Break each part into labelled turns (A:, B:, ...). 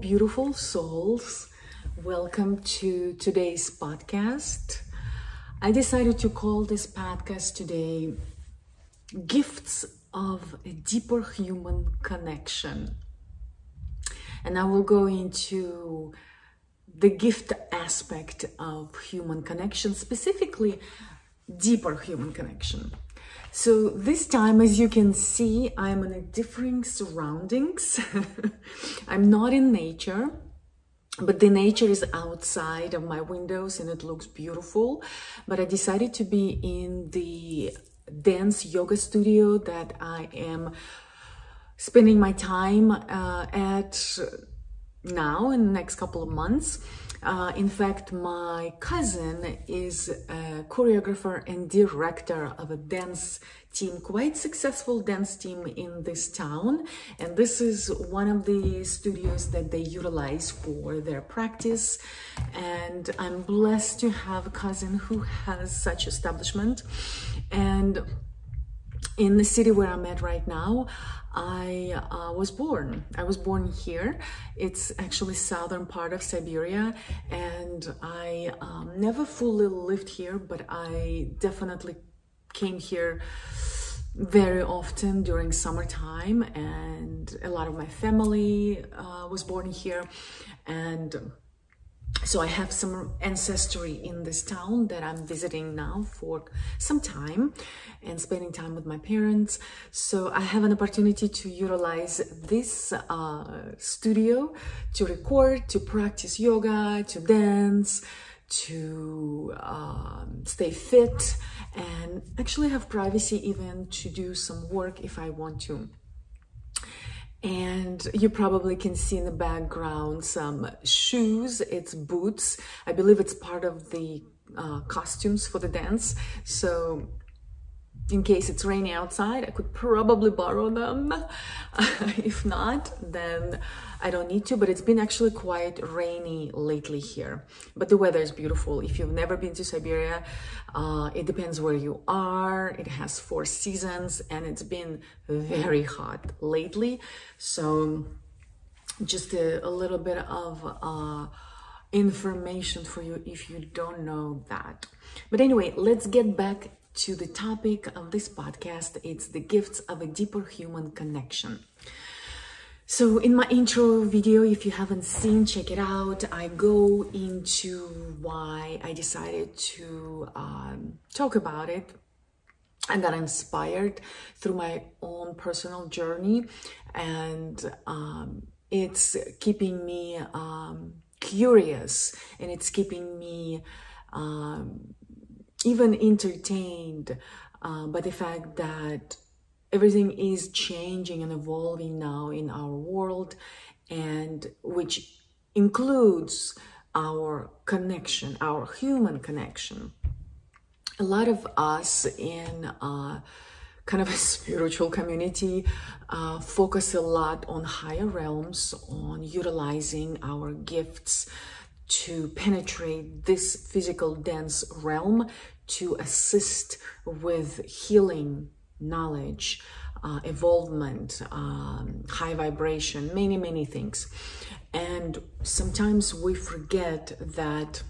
A: beautiful souls. Welcome to today's podcast. I decided to call this podcast today Gifts of a Deeper Human Connection. And I will go into the gift aspect of human connection, specifically deeper human connection. So this time, as you can see, I'm in a different surroundings. I'm not in nature, but the nature is outside of my windows and it looks beautiful. But I decided to be in the dance yoga studio that I am spending my time at now in the next couple of months. In fact, my cousin is a choreographer and director of a dance team, quite successful dance team in this town. And this is one of the studios that they utilize for their practice. And I'm blessed to have a cousin who has such establishment. And in the city where I'm at right now, I was born. I was born here. It's actually southern part of Siberia, and I never fully lived here, but I definitely came here very often during summertime, and a lot of my family was born here, and so I have some ancestry in this town that I'm visiting now for some time and spending time with my parents. So I have an opportunity to utilize this studio to record, to practice yoga, to dance, to stay fit, and actually have privacy even to do some work if I want to. And you probably can see in the background some shoes. It's boots. I believe it's part of the costumes for the dance. So in case it's rainy outside, I could probably borrow them. If not, then I don't need to, but it's been actually quite rainy lately here. But the weather is beautiful. If you've never been to Siberia, it depends where you are. It has 4 seasons and it's been very hot lately. So just a little bit of information for you if you don't know that. But anyway, let's get back to the topic of this podcast. It's the gifts of a deeper human connection. So in my intro video, if you haven't seen, check it out. I go into why I decided to talk about it. I got inspired through my own personal journey, and it's keeping me curious, and it's keeping me even entertained by the fact that everything is changing and evolving now in our world, and which includes our connection, our human connection. A lot of us in kind of a spiritual community focus a lot on higher realms, on utilizing our gifts to penetrate this physical dense realm to assist with healing, knowledge, evolvement, high vibration, many things. And sometimes we forget that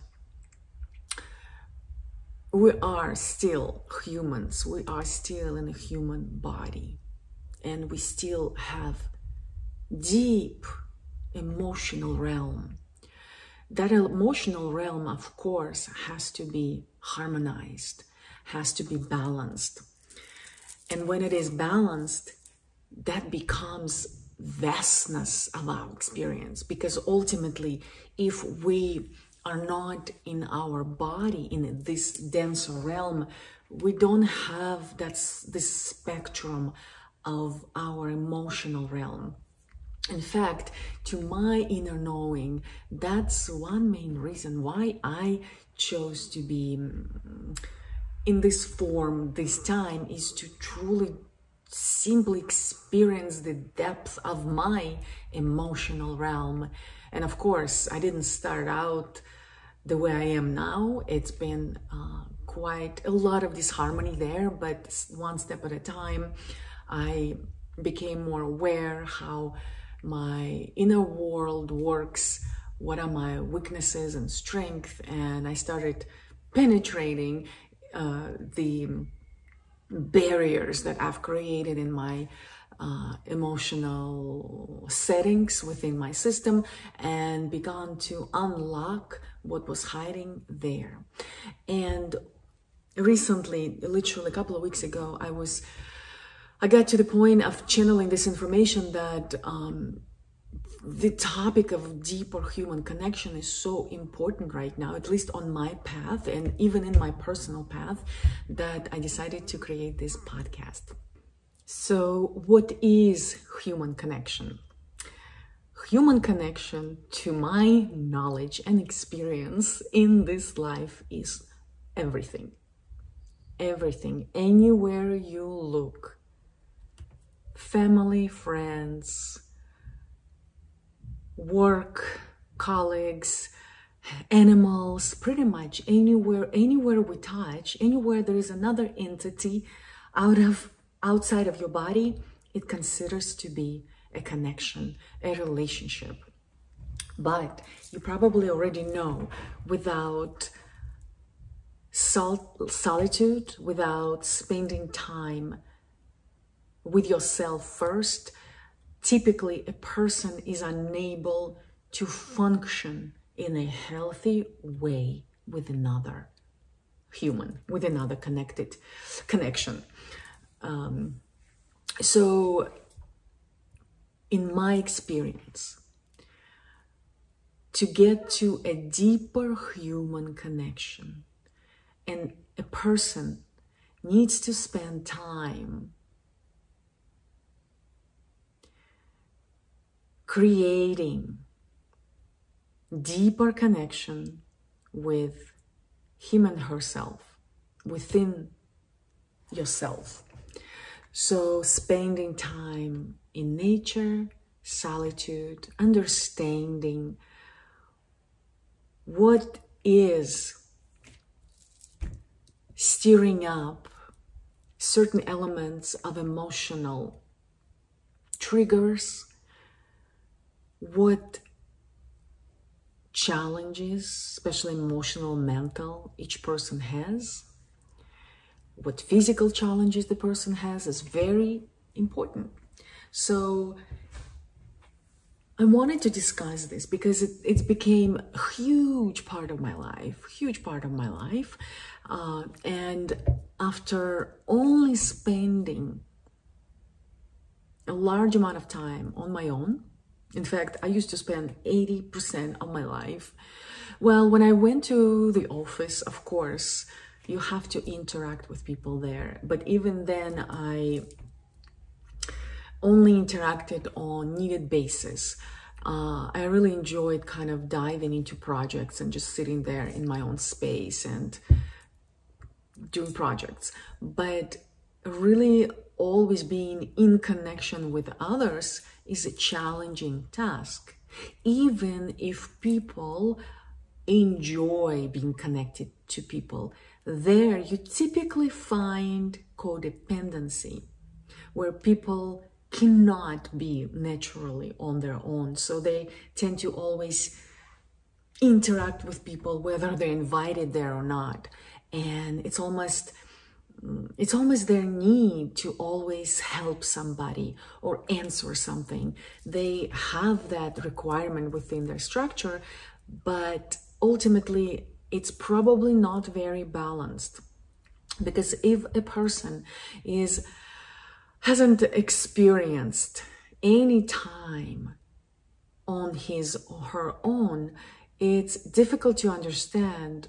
A: we are still humans. We are still in a human body, and we still have deep emotional realm. That emotional realm, of course, has to be harmonized, has to be balanced. And when it is balanced, that becomes vastness of our experience. Because ultimately, if we are not in our body, in this denser realm, we don't have this spectrum of our emotional realm. In fact, to my inner knowing, that's one main reason why I chose to be in this form this time, is to truly simply experience the depth of my emotional realm. And of course, I didn't start out the way I am now. It's been quite a lot of disharmony there, but one step at a time, I became more aware how my inner world works, what are my weaknesses and strengths, and I started penetrating the barriers that I've created in my emotional settings within my system, and began to unlock what was hiding there. And recently, literally a couple of weeks ago, I got to the point of channeling this information that the topic of deeper human connection is so important right now, at least on my path and even in my personal path, that I decided to create this podcast. So what is human connection? Human connection, to my knowledge and experience in this life, is everything. Everything, anywhere you look. Family, friends, work, colleagues, animals, pretty much anywhere we touch, anywhere there is another entity outside of your body, it considers to be a connection, a relationship. But you probably already know, without solitude, without spending time with yourself first, typically a person is unable to function in a healthy way with another human, with another connection. So in my experience, to get to a deeper human connection, and a person needs to spend time creating deeper connection with him and herself, within yourself. So spending time in nature, solitude, understanding what is stirring up certain elements of emotional triggers, what challenges, especially emotional, mental, each person has, what physical challenges the person has, is very important. So I wanted to discuss this because it became a huge part of my life, and after only spending a large amount of time on my own, in fact, I used to spend 80% of my life. Well, when I went to the office, of course, you have to interact with people there. But even then, I only interacted on needed basis. I really enjoyed kind of diving into projects and just sitting there in my own space and doing projects. But really always being in connection with others is a challenging task, even if people enjoy being connected to people. There you typically find codependency, where people cannot be naturally on their own, so they tend to always interact with people whether they're invited there or not. And it's almost their need to always help somebody or answer something. They have that requirement within their structure, but ultimately it's probably not very balanced. Because if a person hasn't experienced any time on his or her own, it's difficult to understand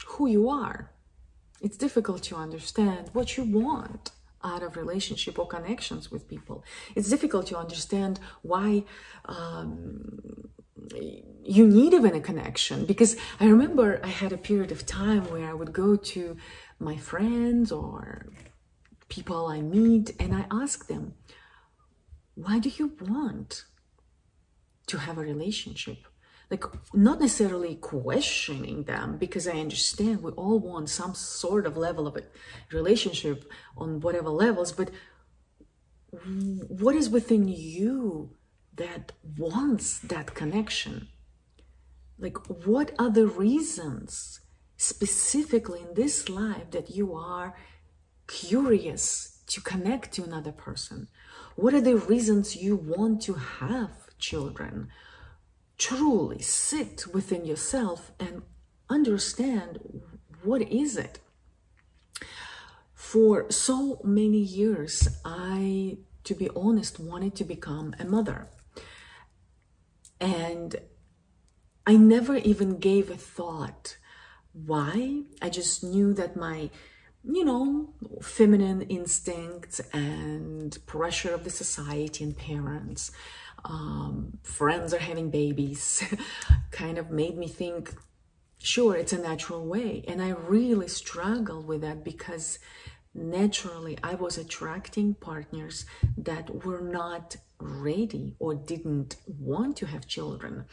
A: who you are. It's difficult to understand what you want out of relationship or connections with people. It's difficult to understand why you need even a connection. Because I remember I had a period of time where I would go to my friends or people I meet and I ask them, why do you want to have a relationship? Like, not necessarily questioning them, because I understand we all want some sort of level of a relationship on whatever levels, but what is within you that wants that connection. Like, what are the reasons specifically in this life that you are curious to connect to another person? What are the reasons you want to have children? Truly sit within yourself and understand, what is it? For so many years, I, to be honest, wanted to become a mother. And I never even gave a thought. Why? I just knew that my, feminine instincts and pressure of the society and parents, friends are having babies, kind of made me think, sure, it's a natural way. And I really struggled with that because naturally I was attracting partners that were not ready or didn't want to have children.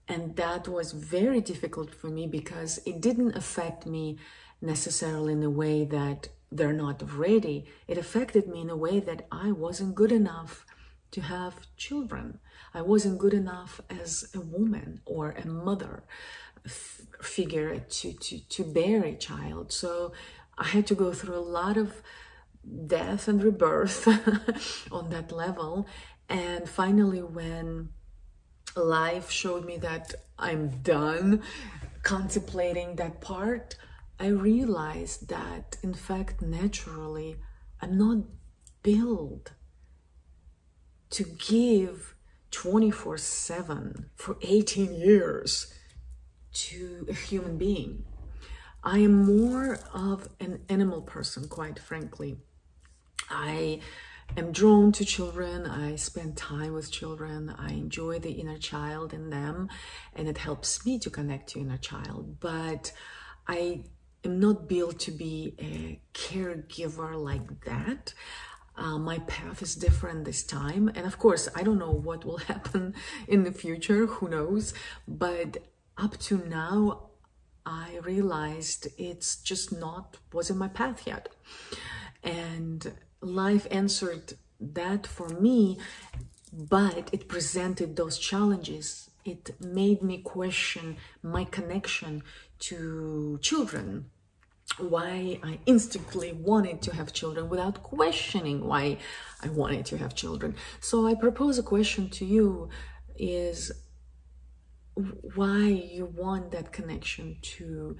A: And that was very difficult for me because it didn't affect me necessarily in a way that they're not ready. It affected me in a way that I wasn't good enough to have children. I wasn't good enough as a woman or a mother figure to bear a child. So I had to go through a lot of death and rebirth on that level. And finally, when life showed me that I'm done contemplating that part, I realized that, in fact, naturally, I'm not built to give 24/7 for 18 years to a human being. I am more of an animal person, quite frankly. I am drawn to children. I spend time with children. I enjoy the inner child in them, and it helps me to connect to inner child. But I am not built to be a caregiver like that. My path is different this time. And of course, I don't know what will happen in the future. Who knows? But up to now, I realized it's just wasn't my path yet. And life answered that for me, but it presented those challenges. It made me question my connection to children, why I instinctively wanted to have children without questioning why I wanted to have children. So I propose a question to you is why you want that connection to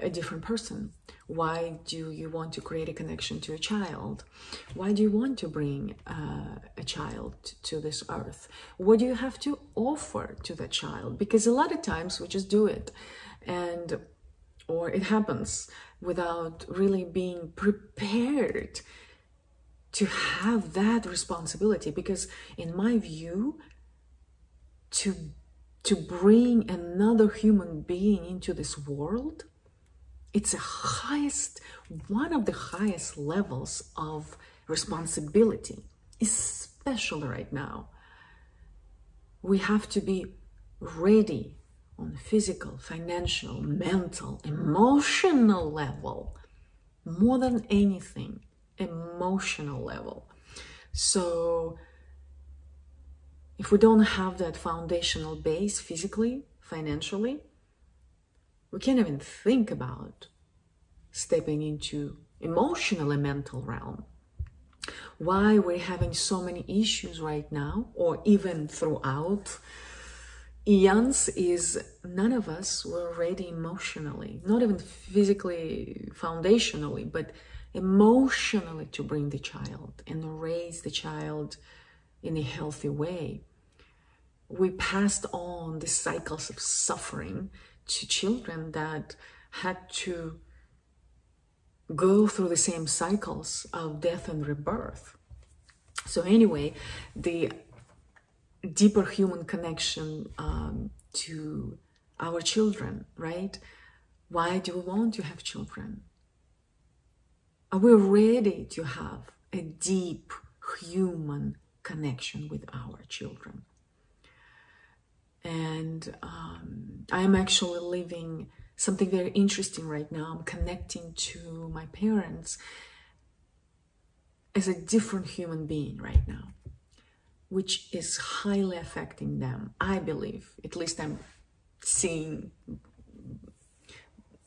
A: a different person. Why do you want to create a connection to a child? Why do you want to bring a child to this earth? What do you have to offer to that child? Because a lot of times we just do it, or it happens without really being prepared to have that responsibility. Because in my view, to bring another human being into this world, it's one of the highest levels of responsibility, especially right now. We have to be ready on physical, financial, mental, emotional level, more than anything, emotional level. So if we don't have that foundational base physically, financially, we can't even think about stepping into emotional and mental realm. Why we're having so many issues right now, or even throughout eons, is none of us were ready emotionally, not even physically, foundationally, but emotionally to bring the child and raise the child in a healthy way. We passed on the cycles of suffering to children that had to go through the same cycles of death and rebirth. So anyway, the deeper human connection to our children, right? Why do we want to have children? Are we ready to have a deep human connection with our children? And I'm actually living something very interesting right now. I'm connecting to my parents as a different human being right now, which is highly affecting them. I believe, at least I'm seeing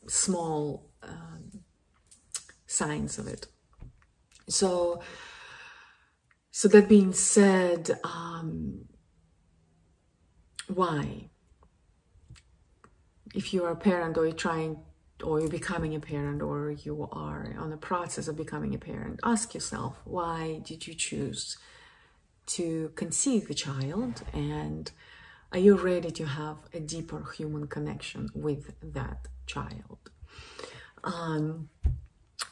A: small signs of it. So that being said, why? If you are a parent, or you're becoming a parent, or you are on the process of becoming a parent, ask yourself, why did you choose to conceive a child? And are you ready to have a deeper human connection with that child?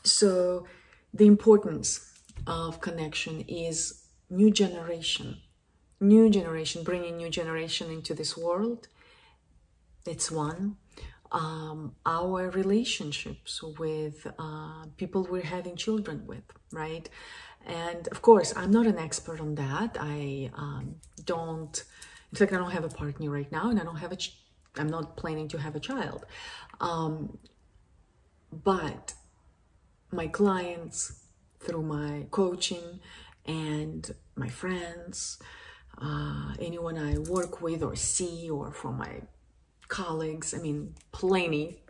A: So the importance of connection is new generation, bringing new generation into this world. It's one. Our relationships with people we're having children with, right? And of course, I'm not an expert on that. In fact, I don't have a partner right now, and I'm not planning to have a child. But my clients, through my coaching, and my friends, anyone I work with or see, or from my colleagues, I mean, plenty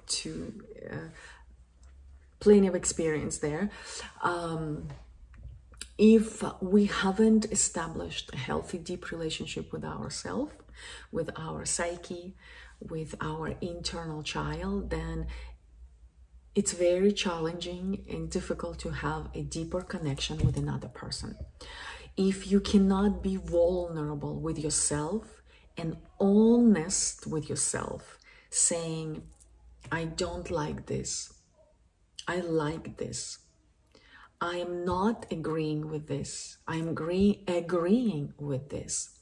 A: of experience there. If we haven't established a healthy, deep relationship with ourselves, with our psyche, with our internal child, then it's very challenging and difficult to have a deeper connection with another person. If you cannot be vulnerable with yourself and honest with yourself, saying, I don't like this, I like this, I am not agreeing with this, I am agreeing with this,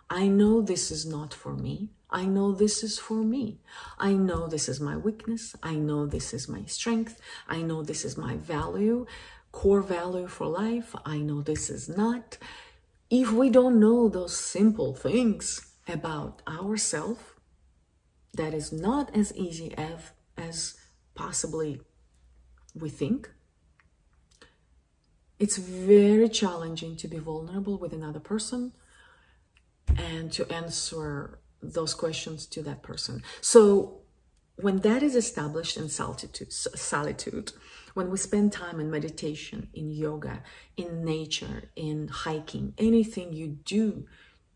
A: I know this is not for me, I know this is for me, I know this is my weakness, I know this is my strength, I know this is my value, core value for life, I know this is not. If we don't know those simple things about ourselves, that is not as easy as possibly we think. It's very challenging to be vulnerable with another person and to answer those questions to that person. So when that is established in solitude, when we spend time in meditation, in yoga, in nature, in hiking, anything you do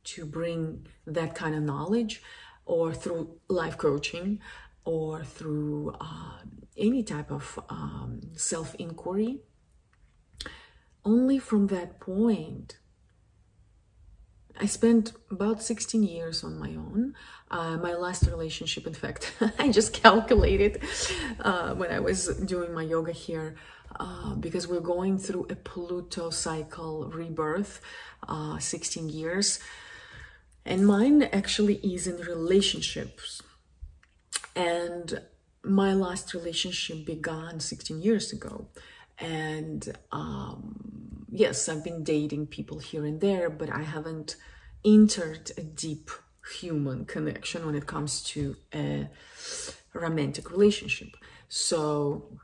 A: to bring that kind of knowledge, or through life coaching, or through any type of self-inquiry, only from that point. I spent about 16 years on my own. My last relationship, in fact, I just calculated when I was doing my yoga here, because we're going through a Pluto cycle rebirth, 16 years. And mine actually is in relationships. And my last relationship began 16 years ago. And yes, I've been dating people here and there, but I haven't entered a deep human connection when it comes to a romantic relationship. So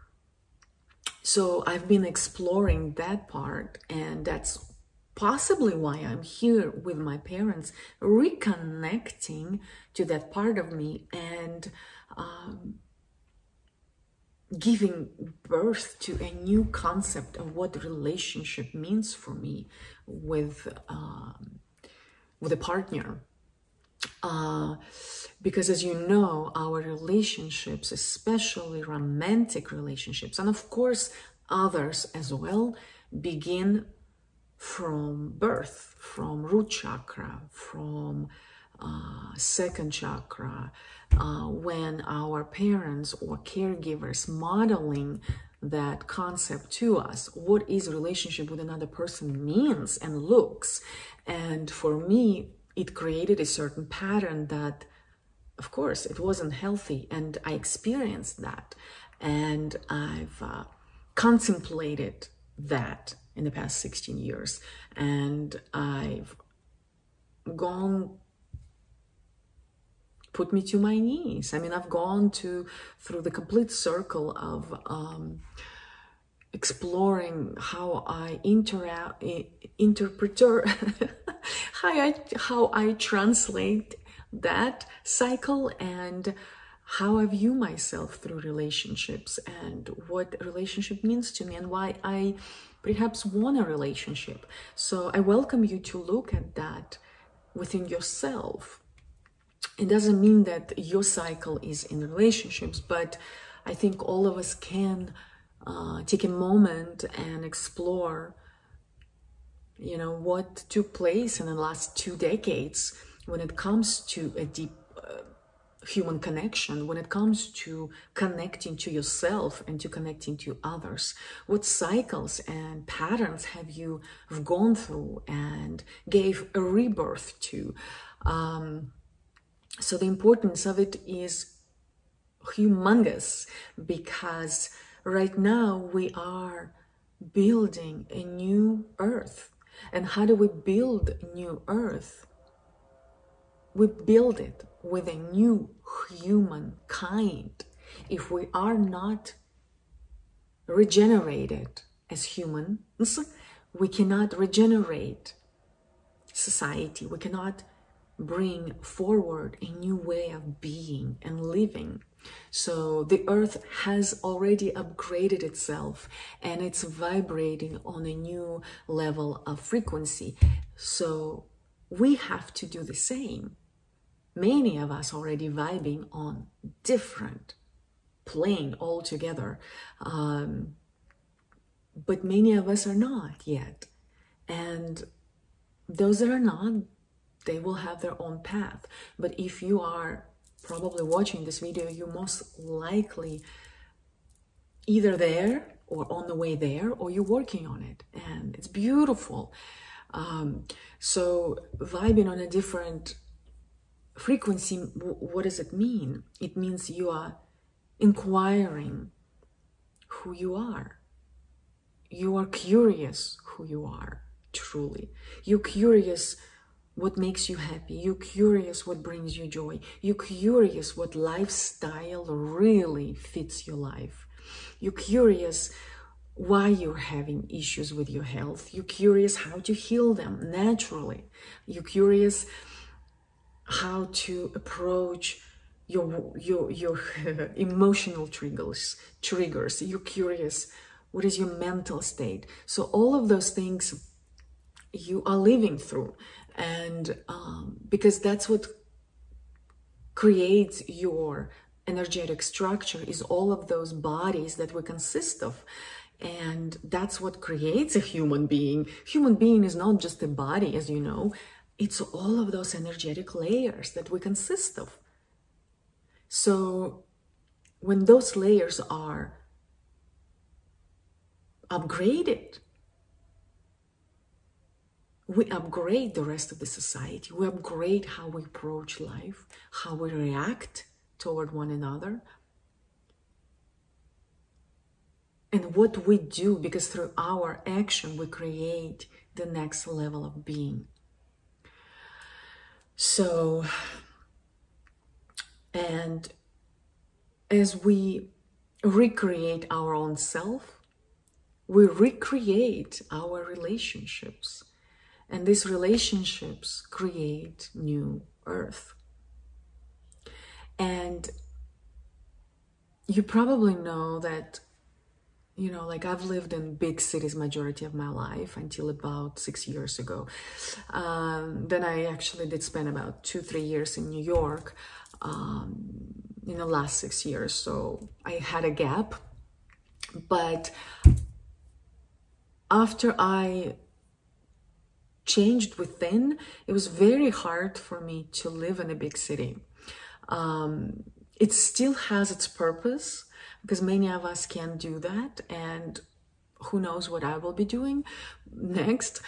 A: I've been exploring that part, and that's possibly why I'm here with my parents, reconnecting to that part of me and giving birth to a new concept of what relationship means for me with a partner. Because as you know, our relationships, especially romantic relationships, and of course others as well, begin from birth, from root chakra, from second chakra, when our parents or caregivers modeling that concept to us, what is relationship with another person means and looks. And for me, it created a certain pattern that, of course, it wasn't healthy, and I experienced that, and I've contemplated that in the past 16 years, and I've put me to my knees. I mean, I've gone through the complete circle of exploring how I how I translate that cycle, and how I view myself through relationships, and what relationship means to me, and why I perhaps want a relationship. So I welcome you to look at that within yourself. It doesn't mean that your cycle is in relationships, but I think all of us can take a moment and explore, what took place in the last 2 decades when it comes to a deep human connection, when it comes to connecting to yourself and to connecting to others. What cycles and patterns have you gone through and gave a rebirth to? So the importance of it is humongous, because right now we are building a new earth. And how do we build a new earth? We build it with a new humankind. If we are not regenerated as humans, we cannot regenerate society. We cannot bring forward a new way of being and living. So the earth has already upgraded itself, and it's vibrating on a new level of frequency. So we have to do the same. Many of us already vibing on different plane altogether, but many of us are not yet. And those that are not, they will have their own path. But if you are probably watching this video, you're most likely either there or on the way there, or you're working on it, and it's beautiful. So vibing on a different frequency, what does it mean? It means you are inquiring who you are. You are curious who you are, truly. You're curious what makes you happy. You're curious what brings you joy. You're curious what lifestyle really fits your life. You're curious why you're having issues with your health. You're curious how to heal them naturally. You're curious how to approach your emotional triggers. You're curious what is your mental state. So all of those things you are living through, and because that's what creates your energetic structure, is all of those bodies that we consist of. And that's what creates a human being. Human being is not just a body, as you know. It's all of those energetic layers that we consist of. So when those layers are upgraded, we upgrade the rest of the society. We upgrade how we approach life, how we react toward one another, and what we do, because through our action, we create the next level of being. So, and as we recreate our own self, we recreate our relationships. And these relationships create new earth. And you probably know that, like I've lived in big cities majority of my life until about 6 years ago. Then I actually did spend about 2-3 years in New York in the last 6 years. So I had a gap. But after I changed within, it was very hard for me to live in a big city. It still has its purpose, because many of us can do that, and who knows what I will be doing next.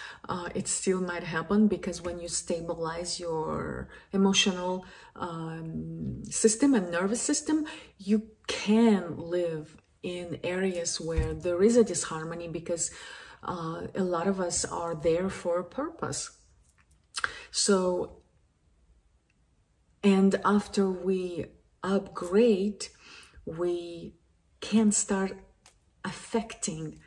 A: It still might happen, because when you stabilize your emotional system and nervous system, you can live in areas where there is a disharmony, because a lot of us are there for a purpose. So, and after we upgrade, we can start affecting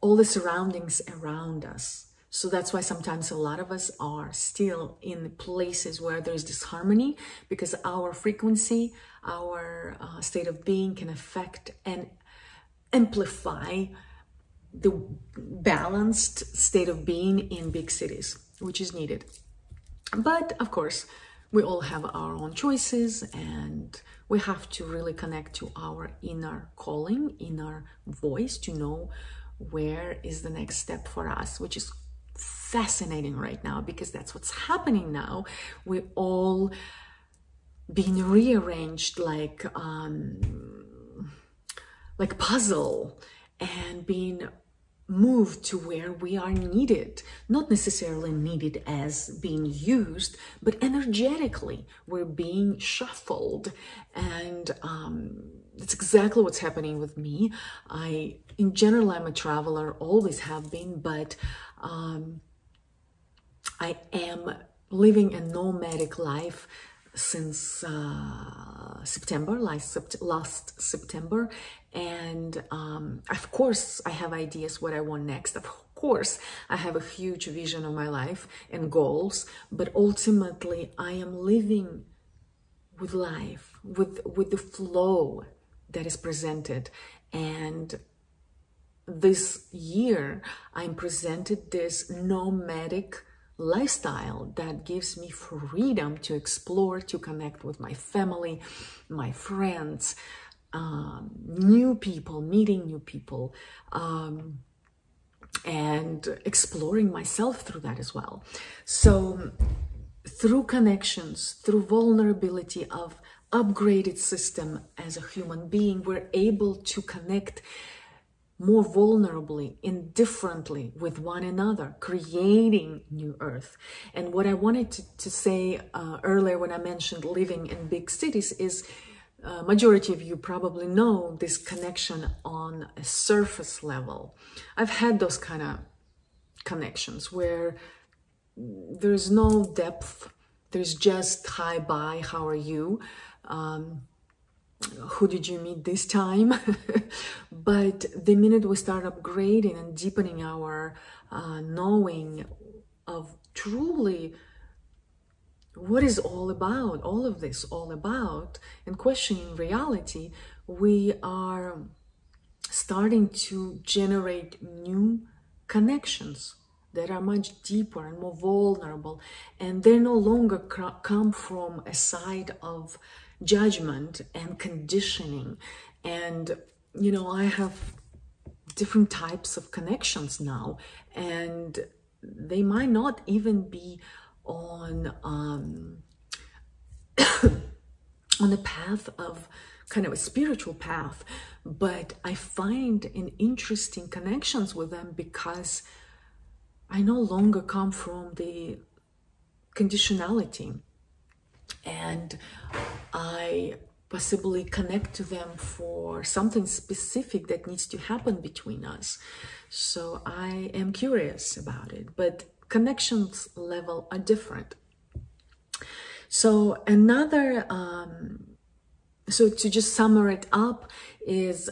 A: all the surroundings around us. So that's why sometimes a lot of us are still in places where there's disharmony, because our frequency, our state of being can affect and amplify the balanced state of being in big cities, which is needed. But of course, we all have our own choices, and we have to really connect to our inner calling, inner voice, to know where is the next step for us, which is fascinating right now, because that's what's happening now. We all being rearranged like puzzle, and being moved to where we are needed, not necessarily needed as being used, but energetically we're being shuffled. And that's exactly what's happening with me. In general, I'm a traveler, always have been, but I am living a nomadic life since September, last September. And of course, I have ideas what I want next. Of course, I have a huge vision of my life and goals, but ultimately I am living with life, with the flow that is presented. And this year, I'm presented this nomadic lifestyle that gives me freedom to explore, to connect with my family, my friends, new people, meeting new people, and exploring myself through that as well. So through connections, through vulnerability of upgraded system as a human being, we're able to connect more vulnerably and differently with one another, creating new earth. And what I wanted to say earlier when I mentioned living in big cities is majority of you probably know this connection on a surface level. I've had those kind of connections where there's no depth, there's just hi, bye, how are you? Who did you meet this time? But the minute we start upgrading and deepening our knowing of truly what is all about, all of this all about, and questioning reality, we are starting to generate new connections that are much deeper and more vulnerable, and they no longer come from a side of judgment and conditioning. And you know, I have different types of connections now, and they might not even be on on a path of kind of a spiritual path, but I find an interesting connections with them because I no longer come from the conditionality, and I possibly connect to them for something specific that needs to happen between us. So I am curious about it, but connections level are different. So another, so to just sum it up, is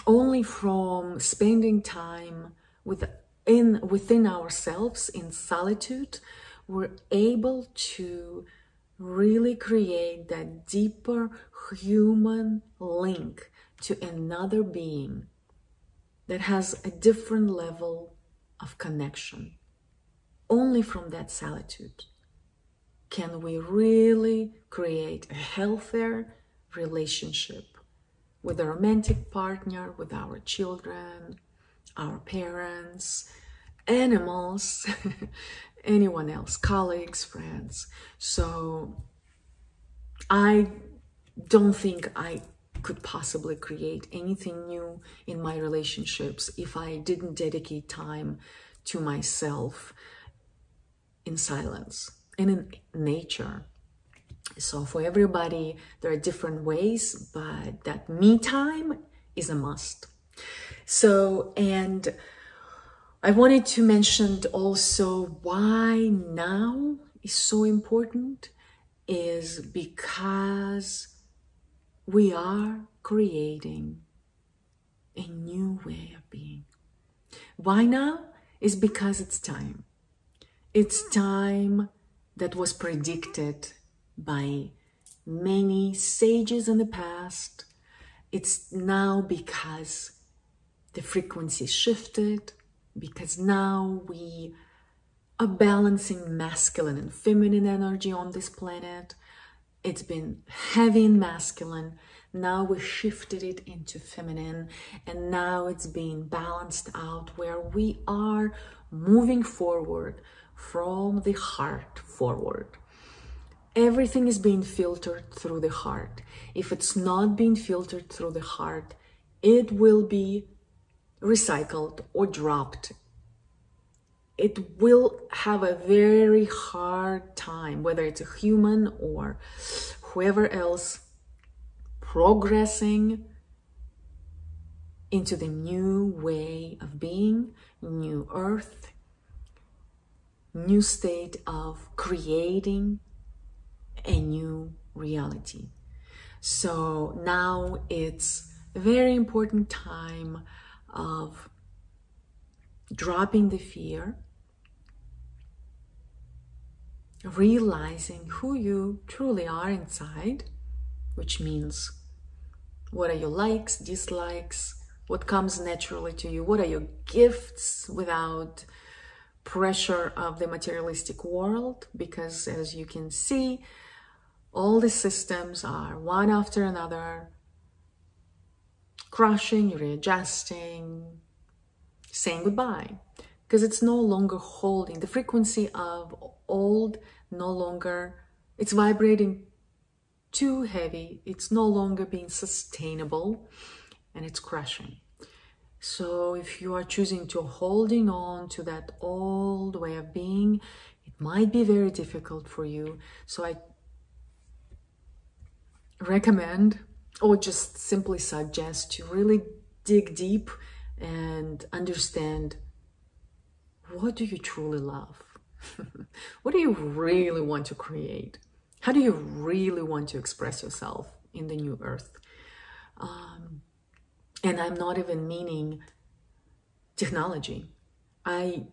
A: only from spending time within ourselves in solitude, we're able to really create that deeper human link to another being that has a different level of connection. Only from that solitude can we really create a healthier relationship with a romantic partner, with our children, our parents, animals, anyone else, colleagues, friends. So I don't think I could possibly create anything new in my relationships if I didn't dedicate time to myself in silence and in nature. So for everybody, there are different ways, but that me time is a must. So, and I wanted to mention also why now is so important, is because we are creating a new new way of being. Why now? Is because it's time. It's time that was predicted by many sages in the past. It's now because the frequency shifted, because now we are balancing masculine and feminine energy on this planet. It's been heavy in masculine. Now we shifted it into feminine, and now it's being balanced out where we are moving forward from the heart forward. Everything is being filtered through the heart. If it's not being filtered through the heart, it will be recycled or dropped. It will have a very hard time, whether it's a human or whoever else, progressing into the new way of being, new earth, new state of creating a new reality. So now it's a very important time of dropping the fear, realizing who you truly are inside, which means what are your likes, dislikes, what comes naturally to you, what are your gifts without pressure of the materialistic world, because as you can see, all the systems are one after another, crushing, readjusting, saying goodbye, because it's no longer holding. The frequency of old no longer, it's vibrating too heavy, it's no longer being sustainable, and it's crashing. So if you are choosing to holding on to that old way of being, it might be very difficult for you. So I recommend, or just simply suggest, to really dig deep and understand, what do you truly love? What do you really want to create? How do you really want to express yourself in the new earth? And I'm not even meaning technology. I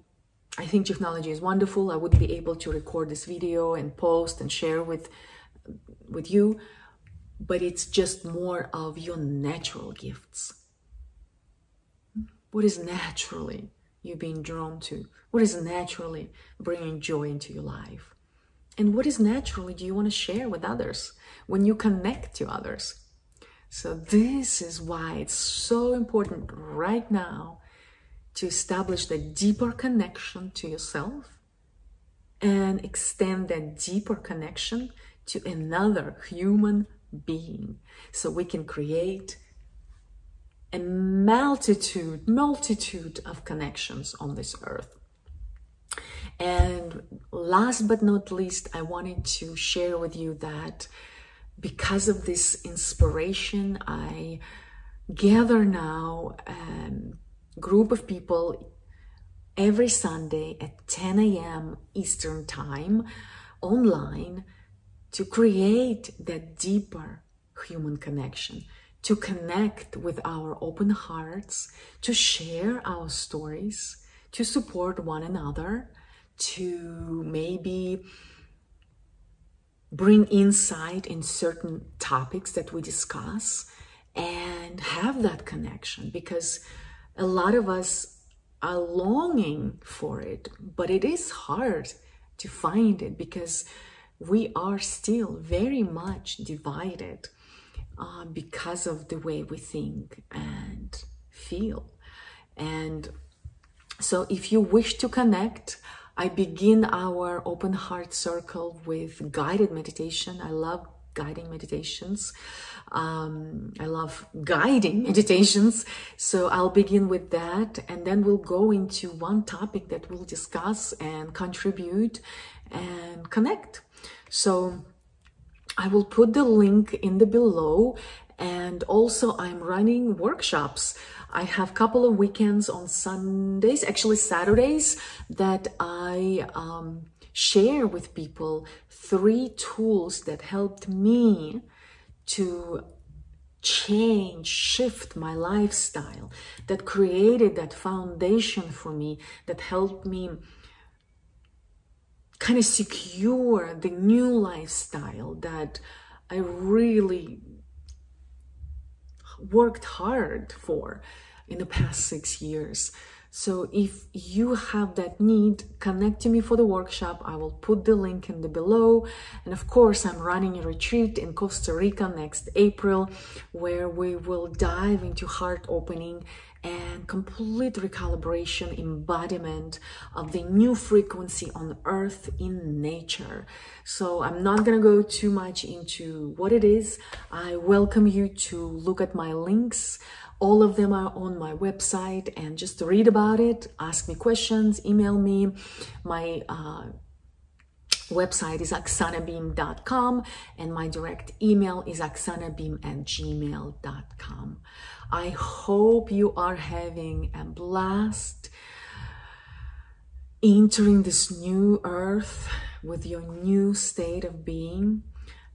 A: think technology is wonderful. I wouldn't be able to record this video and post and share with you, but it's just more of your natural gifts. What is naturally you being drawn to? What is naturally bringing joy into your life? And what is naturally do you want to share with others when you connect to others? So this is why it's so important right now to establish the deeper connection to yourself and extend that deeper connection to another human being, so we can create a multitude of connections on this earth. And last but not least, I wanted to share with you that because of this inspiration, I gather now a group of people every Sunday at 10 a.m. Eastern Time online to create that deeper human connection, to connect with our open hearts, to share our stories, to support one another, to maybe bring insight in certain topics that we discuss and have that connection, because a lot of us are longing for it, but it is hard to find it because we are still very much divided because of the way we think and feel. And so if you wish to connect, I begin our open heart circle with guided meditation. I love guiding meditations. I love guiding meditations. So I'll begin with that, and then we'll go into one topic that we'll discuss and contribute and connect. So I will put the link in the below, and also I'm running workshops. I have a couple of weekends on Sundays, actually Saturdays, that I share with people 3 tools that helped me to shift my lifestyle, that created that foundation for me, that helped me kind of secure the new lifestyle that I really worked hard for in the past 6 years. So if you have that need, connect to me for the workshop. I will put the link in the below. And of course, I'm running a retreat in Costa Rica next April, where we will dive into heart opening and complete recalibration, embodiment of the new frequency on earth in nature. So I'm not going to go too much into what it is. I welcome you to look at my links. All of them are on my website, and just read about it, ask me questions, email me. My website is oxanabeam.com, and my direct email is oxanabeam@gmail.com. I hope you are having a blast entering this new earth with your new state of being,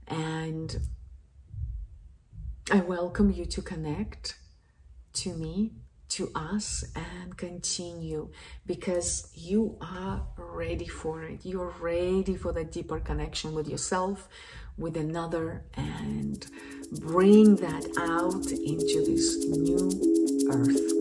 A: and I welcome you to connect to me, to us, and continue, because you are ready for it. You're ready for the deeper connection with yourself, with another, and bring that out into this new earth.